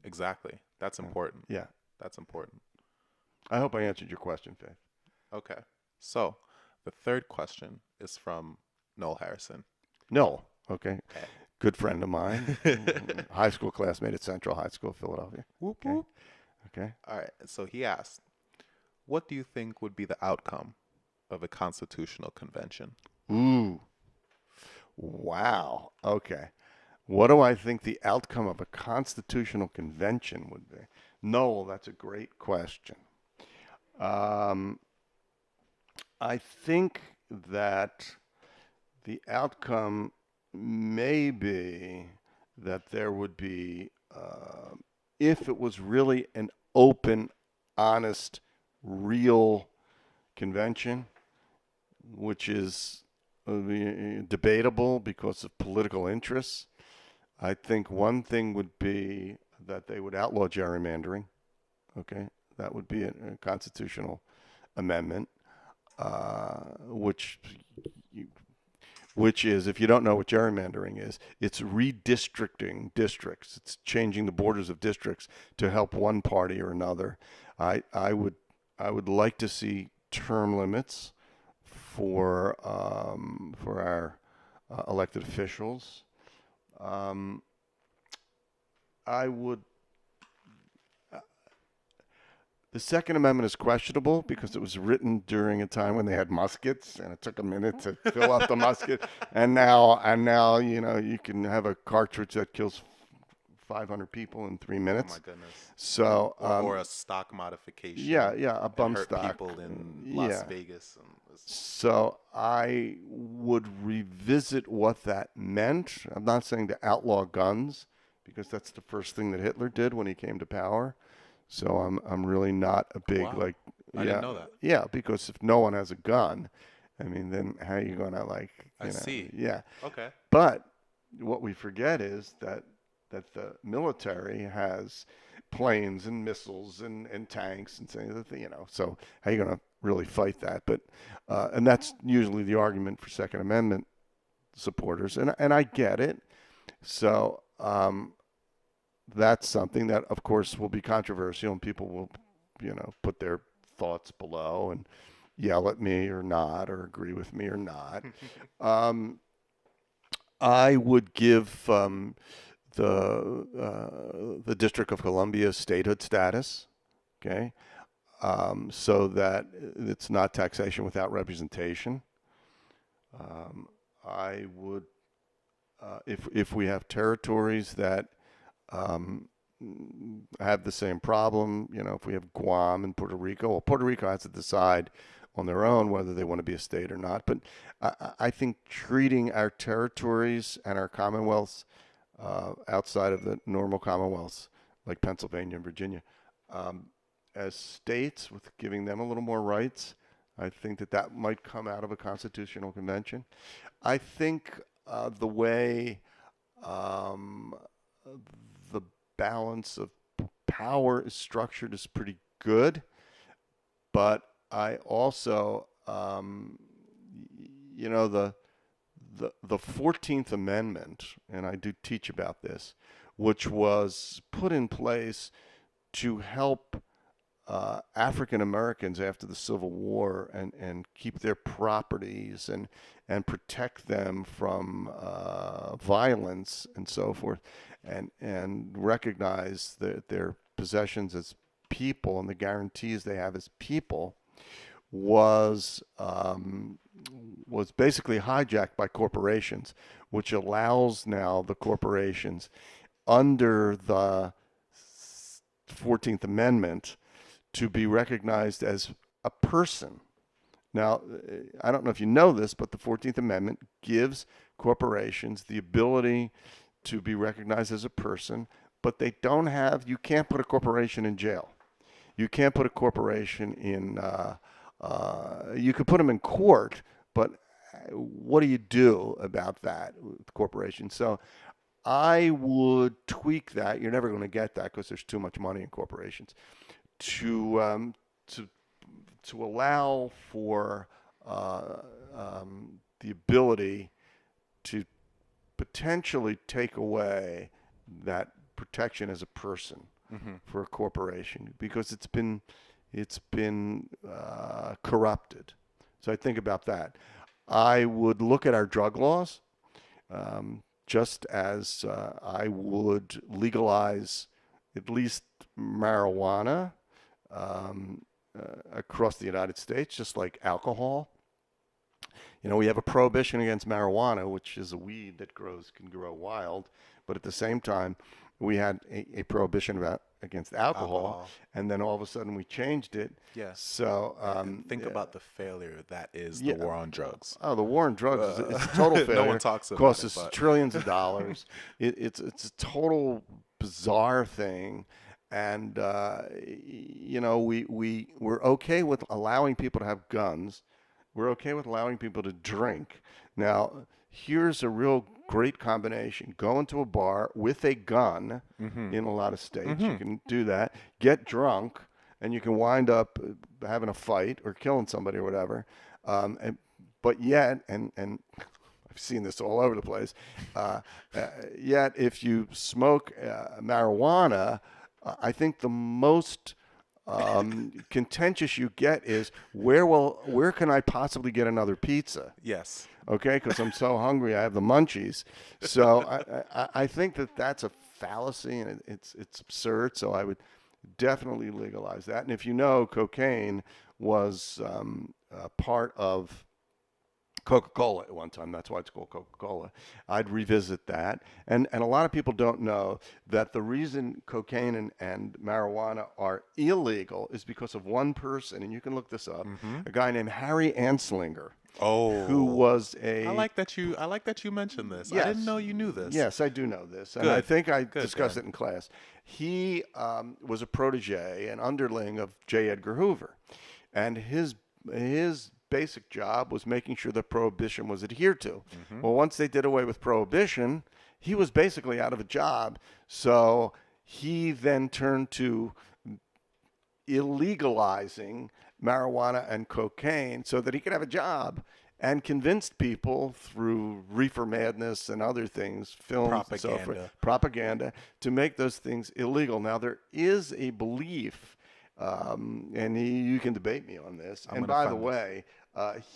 Exactly. That's important. Yeah. That's important. I hope I answered your question, Faith. Okay. So the third question is from Noel Harrison. Noel. Okay. Good friend of mine. High school classmate at Central High School, Philadelphia. Whoop, Okay. whoop. Okay. All right. So he asked, what do you think would be the outcome of a constitutional convention? Ooh. Wow. Okay. What do I think the outcome of a constitutional convention would be? Noel, that's a great question. I think that the outcome may be that there would be, if it was really an open, honest, real convention, which is debatable because of political interests, I think one thing would be that they would outlaw gerrymandering. Okay, that would be a constitutional amendment, which is, if you don't know what gerrymandering is, it's redistricting districts. It's changing the borders of districts to help one party or another. I would like to see term limits for our elected officials. I would. The Second Amendment is questionable because it was written during a time when they had muskets, and it took a minute to fill up the musket. And now, you can have a cartridge that kills 500 people in 3 minutes. Oh my goodness! So, or a stock modification. Yeah, a bump hurt stock. People in Las Vegas. So I would revisit what that meant. I'm not saying to outlaw guns, because that's the first thing that Hitler did when he came to power. So I'm really not a big I didn't know that. Yeah, because if no one has a gun, I mean, then how are you going to I see. Yeah. Okay. But what we forget is that the military has planes and missiles and tanks and things, so how are you going to really fight that? But and that's usually the argument for Second Amendment supporters, and I get it. So that's something that, of course, will be controversial, and people will, put their thoughts below and yell at me or not, or agree with me or not. I would give the District of Columbia statehood status, okay, so that it's not taxation without representation. I would, if we have territories that have the same problem, if we have Guam and Puerto Rico, well, Puerto Rico has to decide on their own whether they want to be a state or not. But I think treating our territories and our commonwealths outside of the normal commonwealths, like Pennsylvania and Virginia, as states, with giving them a little more rights, I think that might come out of a constitutional convention. I think the way the balance of power is structured is pretty good, but I also, the 14th Amendment, and I do teach about this, which was put in place to help African Americans after the Civil War and keep their properties and protect them from violence and so forth, and recognize their possessions as people and the guarantees they have as people, was basically hijacked by corporations, which allows now the corporations under the 14th Amendment to be recognized as a person. Now, I don't know if you know this, but the 14th Amendment gives corporations the ability to be recognized as a person, but you can't put a corporation in jail. You can't put a corporation in you could put them in court, but what do you do about that with corporations? So I would tweak that. You're never going to get that because there's too much money in corporations. To to allow for the ability to potentially take away that protection as a person for a corporation, because it's been corrupted. So I think about that. I would look at our drug laws, just as I would legalize at least marijuana across the United States, just like alcohol. You know, we have a prohibition against marijuana, which is a weed that can grow wild, but at the same time, we had a prohibition against alcohol, and then all of a sudden we changed it. Yes. So think about the failure that is the war on drugs. Oh, the war on drugs is a total failure. No one talks about it. Costs us trillions of dollars. It's a total bizarre thing. And, you know, we're okay with allowing people to have guns. We're okay with allowing people to drink. Now, here's a real great combination. Go into a bar with a gun in a lot of states. You can do that. Get drunk, and you can wind up having a fight or killing somebody or whatever. But yet, and I've seen this all over the place, yet if you smoke marijuana, I think the most contentious you get is where can I possibly get another pizza? Yes. Okay, because I'm so hungry, I have the munchies. So I think that's a fallacy, and it's absurd. So I would definitely legalize that. And if you know, cocaine was part of Coca-Cola at one time. That's why it's called Coca-Cola. I'd revisit that. And a lot of people don't know that the reason cocaine and marijuana are illegal is because of one person, and you can look this up, a guy named Harry Anslinger. Oh, who was I like that you mentioned this. Yes. I didn't know you knew this. Yes, I do know this. And Good. I think I Good, discussed Dan. it in class. He was a protege, an underling of J. Edgar Hoover. And his basic job was making sure that prohibition was adhered to. Well, once they did away with prohibition, he was basically out of a job. So he then turned to illegalizing marijuana and cocaine so that he could have a job, and convinced people through reefer madness and other things, films and so forth, propaganda, to make those things illegal. Now, there is a belief, and you can debate me on this, and by the way,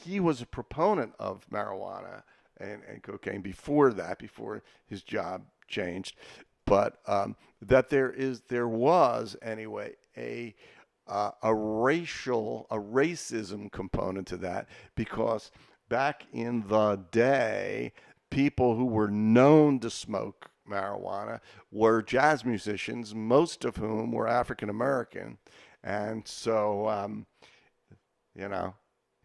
he was a proponent of marijuana and cocaine before his job changed, but that there was anyway a racism component to that, because back in the day, people who were known to smoke marijuana were jazz musicians, most of whom were African American, and so you know,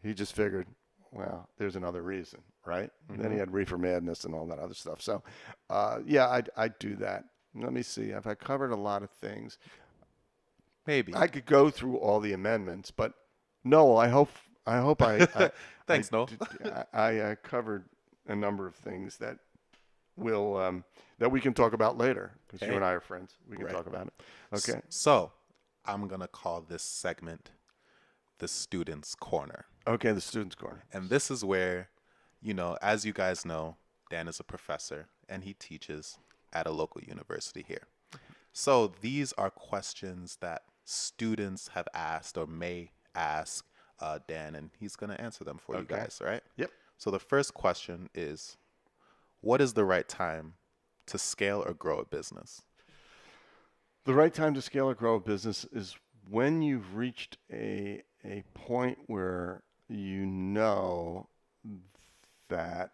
he just figured, well, there's another reason, right? And then he had reefer madness and all that other stuff. So yeah, I'd do that. Let me see. Have I covered a lot of things? Maybe. I could go through all the amendments, but no, I hope I Thanks, Noel. I covered a number of things that will that we can talk about later, because you and I are friends. We can talk about it. Okay. So I'm gonna call this segment the Student's Corner. Okay, the Student's Corner. And this is where, you know, as you guys know, Dan is a professor and he teaches at a local university here. So these are questions that students have asked or may ask Dan, and he's going to answer them for you guys, right? Yep. So the first question is, what is the right time to scale or grow a business? The right time to scale or grow a business is when you've reached a point where you know that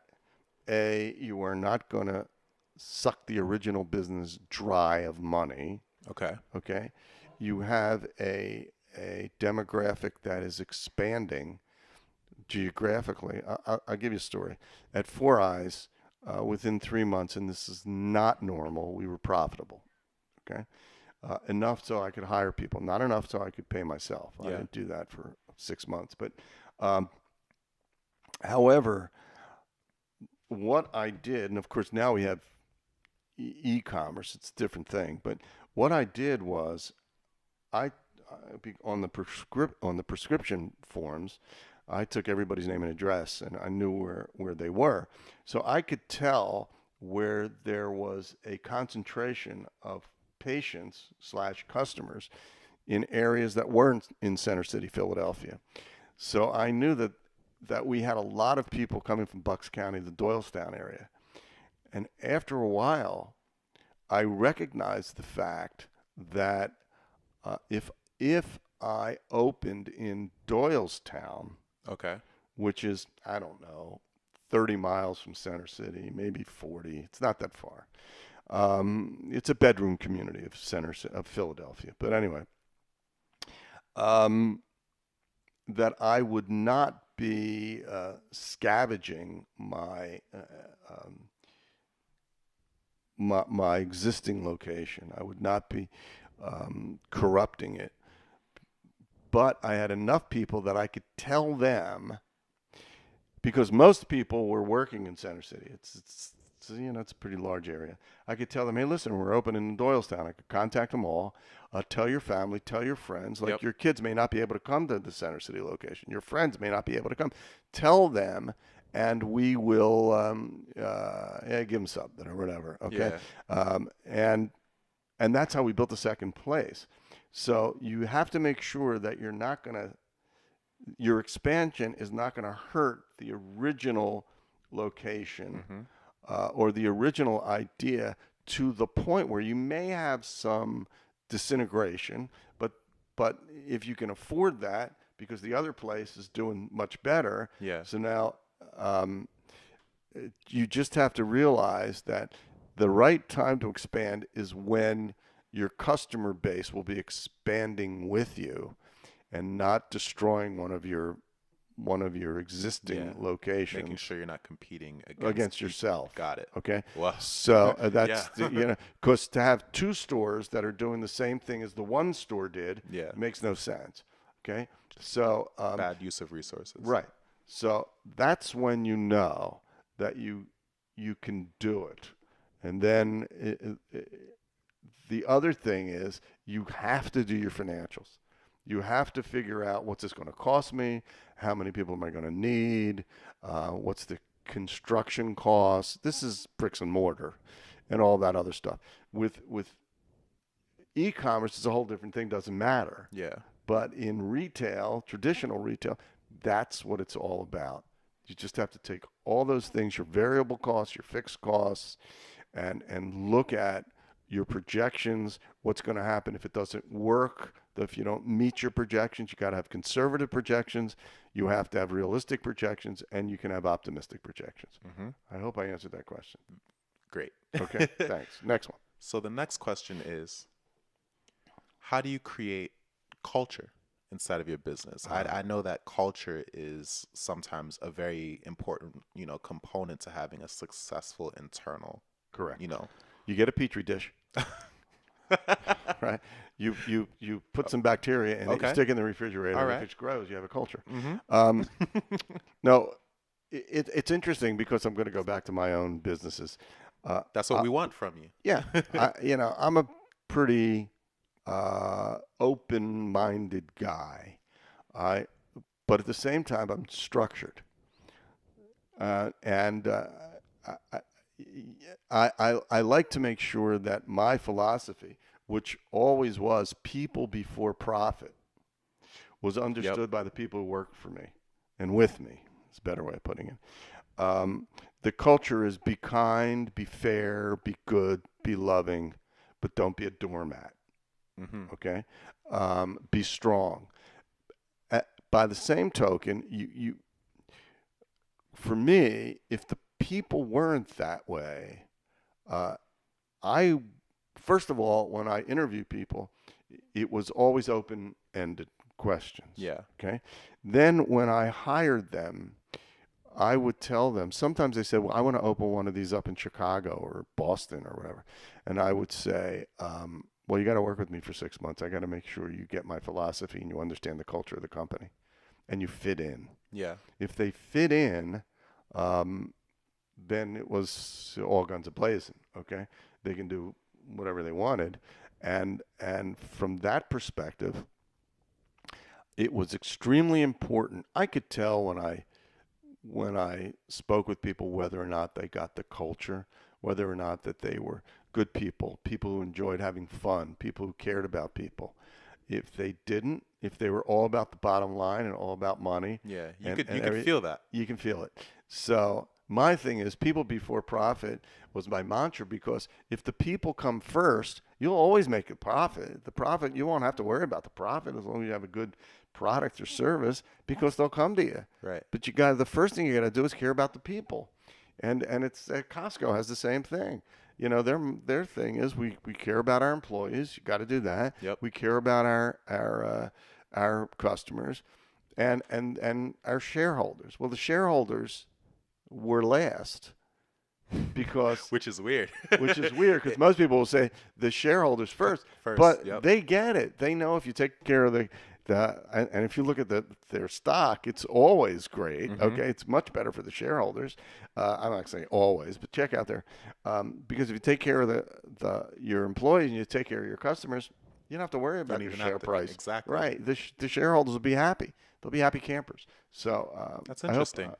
you are not going to suck the original business dry of money. Okay. You have a demographic that is expanding geographically. I'll give you a story. At Four Eyes, within 3 months, and this is not normal, we were profitable. Okay. Enough so I could hire people, not enough so I could pay myself. I didn't do that for 6 months. But however, what I did, and of course now we have e-commerce, it's a different thing. But what I did was on the prescription forms, I took everybody's name and address, and I knew where they were. So I could tell where there was a concentration of patients / customers in areas that weren't in Center City, Philadelphia. So I knew that we had a lot of people coming from Bucks County, the Doylestown area. And after a while, I recognized the fact that if I opened in Doylestown, Okay. which is, I don't know, 30 miles from Center City, maybe 40. It's not that far. It's a bedroom community of Philadelphia. But anyway, that I would not be scavenging my existing location. I would not be corrupting it. But I had enough people that I could tell them, because most people were working in Center City. It's it's a pretty large area. I could tell them, hey, listen, we're opening in Doylestown. I could contact them all. Tell your family, tell your friends. Like, your kids may not be able to come to the Center City location. Your friends may not be able to come. Tell them, and we will give them something or whatever. Okay, and that's how we built the second place. So you have to make sure that your expansion is not going to hurt the original location or the original idea, to the point where you may have some disintegration, but if you can afford that, because the other place is doing much better. Yeah. So now you just have to realize that the right time to expand is when your customer base will be expanding with you and not destroying one of your existing locations. Making sure you're not competing against yourself. Got it. Okay. Wow. So that's because to have two stores that are doing the same thing as the one store did, makes no sense. Okay. So bad use of resources. Right. So that's when you know that you can do it, and then the other thing is you have to do your financials. You have to figure out, what's this going to cost me? How many people am I going to need? What's the construction cost? This is bricks and mortar and all that other stuff. With e-commerce, it's a whole different thing. Doesn't matter. Yeah. But in retail, traditional retail, that's what it's all about. You just have to take all those things, your variable costs, your fixed costs, and look at your projections, what's going to happen if it doesn't work. If you don't meet your projections, you got to have conservative projections. You have to have realistic projections, and you can have optimistic projections. I hope I answered that question. Great. Okay, thanks. Next one. So the next question is, how do you create culture inside of your business? I know that culture is sometimes a very important, component to having a successful internal. Correct. You get a petri dish. Right, you put some bacteria in it, you stick it in the refrigerator, and if it grows, you have a culture. No, it's interesting, because I'm going to go back to my own businesses. That's what we want from you. Yeah, I'm a pretty open-minded guy. But at the same time, I'm structured, and I like to make sure that my philosophy, which always was people before profit, was understood by the people who work for me and with me. It's a better way of putting it. The culture is be kind, be fair, be good, be loving, but don't be a doormat. Okay? Be strong. By the same token, you for me, if the people weren't that way, first of all, when I interview people, it was always open-ended questions. Yeah. Okay. Then when I hired them, I would tell them, sometimes they said, well, I want to open one of these up in Chicago or Boston or whatever. And I would say, well, you got to work with me for 6 months. I got to make sure you get my philosophy and you understand the culture of the company. and you fit in. Yeah. If they fit in, then it was all guns a blazing. Okay, they can do whatever they wanted, and from that perspective, it was extremely important. I could tell when I spoke with people whether or not they got the culture, whether or not that they were good people, people who enjoyed having fun, people who cared about people. If they didn't, if they were all about the bottom line and all about money, Yeah, you could feel that. You can feel it. So my thing is, people before profit was my mantra, because if the people come first, you'll always make a profit. The profit, you won't have to worry about the profit as long as you have a good product or service, because they'll come to you. Right. But the first thing you got to do is care about the people, and it's Costco has the same thing. You know, their thing is we care about our employees. You got to do that. Yep. We care about our customers, and our shareholders. Well, the shareholders were last, because Which is weird. because most people will say the shareholders first, but yep. they get it. They know if you take care of and if you look at their stock, it's always great. Mm-hmm. Okay, it's much better for the shareholders. I'm not saying always, but check out there, because if you take care of your employees and you take care of your customers, you don't have to worry about your share price. Exactly. Right. The shareholders will be happy. They'll be happy campers. So that's interesting.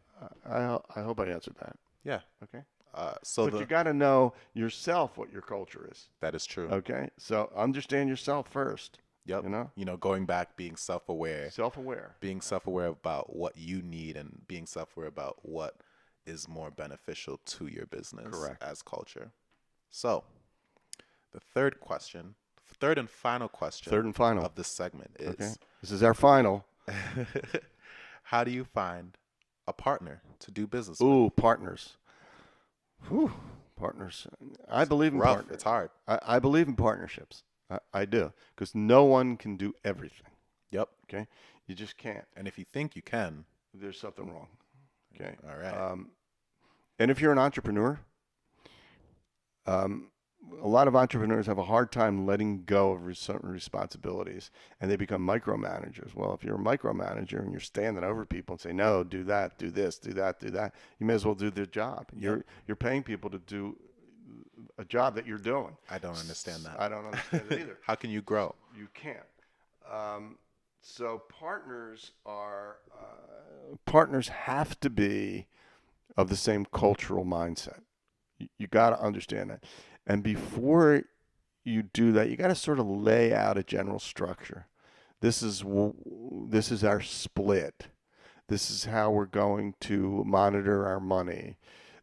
I hope I answered that. Yeah. Okay. But you got to know yourself what your culture is. That is true. Okay. So understand yourself first. Yep. Going back, being self-aware. Being self-aware about what you need, and being self-aware about what is more beneficial to your business. Correct. As culture. So, the third and final question of this segment is, okay, this is our final. How do you find a partner to do business with? Partners. Whew, partners. I believe in partners. It's hard. I believe in partnerships. I do, because no one can do everything. Yep. Okay, you just can't. And if you think you can, there's something wrong. Okay. All right. And if you're an entrepreneur, a lot of entrepreneurs have a hard time letting go of certain responsibilities, and they become micromanagers. Well, if you're a micromanager and you're standing over people and say, no, do that, do this, do that, do that, you may as well do their job. Yep. You're paying people to do a job that you're doing. I don't understand that. I don't understand it either. How can you grow? You can't. So partners have to be of the same cultural mindset. You got to understand that. And before you do that, you got to sort of lay out a general structure. This is our split. This is how we're going to monitor our money.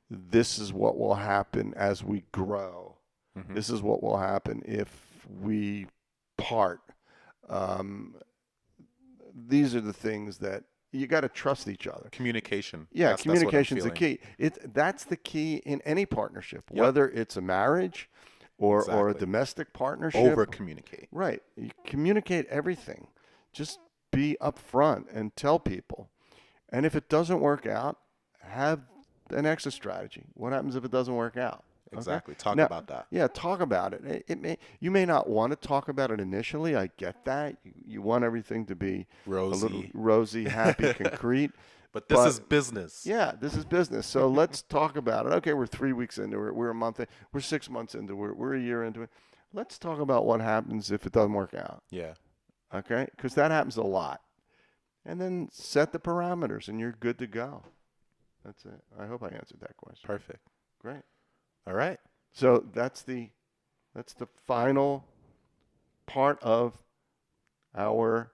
This is what will happen as we grow. Mm-hmm. This is what will happen if we part. These are the things that you got to trust each other. Communication. Yeah, communication's the key. That's the key in any partnership, whether it's a marriage or a domestic partnership. Over communicate. Right. You communicate everything. Just be upfront and tell people. And if it doesn't work out, have an exit strategy. What happens if it doesn't work out? Exactly. Okay? Talk about that. Yeah, talk about it. You may not want to talk about it initially. I get that. You want everything to be rosy, a little rosy, happy, concrete. But this is business. Yeah, this is business. So let's talk about it. Okay, we're 3 weeks into it. We're a month in. We're 6 months into it. We're a year into it. Let's talk about what happens if it doesn't work out. Yeah. Okay? Because that happens a lot. And then set the parameters, and you're good to go. That's it. I hope I answered that question. Perfect. Great. All right. So that's the final part of our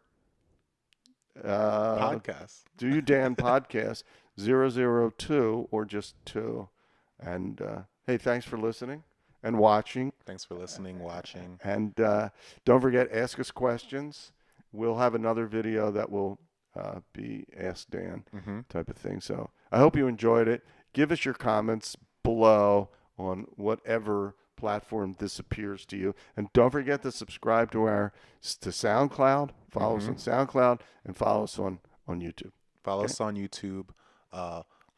podcast. DoYouDan podcast 002 or just 2. And hey, thanks for listening and watching. Thanks for listening, watching. And don't forget, ask us questions. We'll have another video that will be Ask Dan type of thing. So I hope you enjoyed it. Give us your comments below on whatever platform this appears to you. And don't forget to subscribe to SoundCloud. Follow us on SoundCloud and follow us on YouTube. Follow us on YouTube.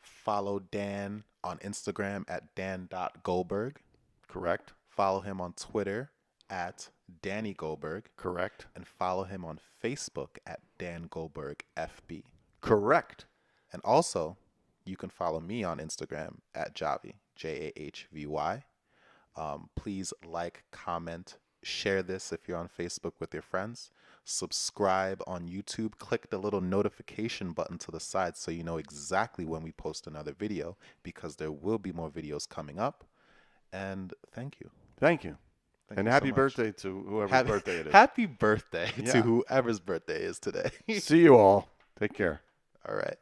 Follow Dan on Instagram at dan.goldberg. Correct. Follow him on Twitter at Danny Goldberg. Correct. And follow him on Facebook at Dan Goldberg FB. Correct. And also, you can follow me on Instagram at Javi, Jahvy. Please like, comment, share this if you're on Facebook with your friends. Subscribe on YouTube. Click the little notification button to the side so you know exactly when we post another video, because there will be more videos coming up. And thank you. Thank you. Thank And you happy so much. birthday to whoever's birthday it is. Happy birthday Yeah. to whoever's birthday is today. See you all. Take care. All right.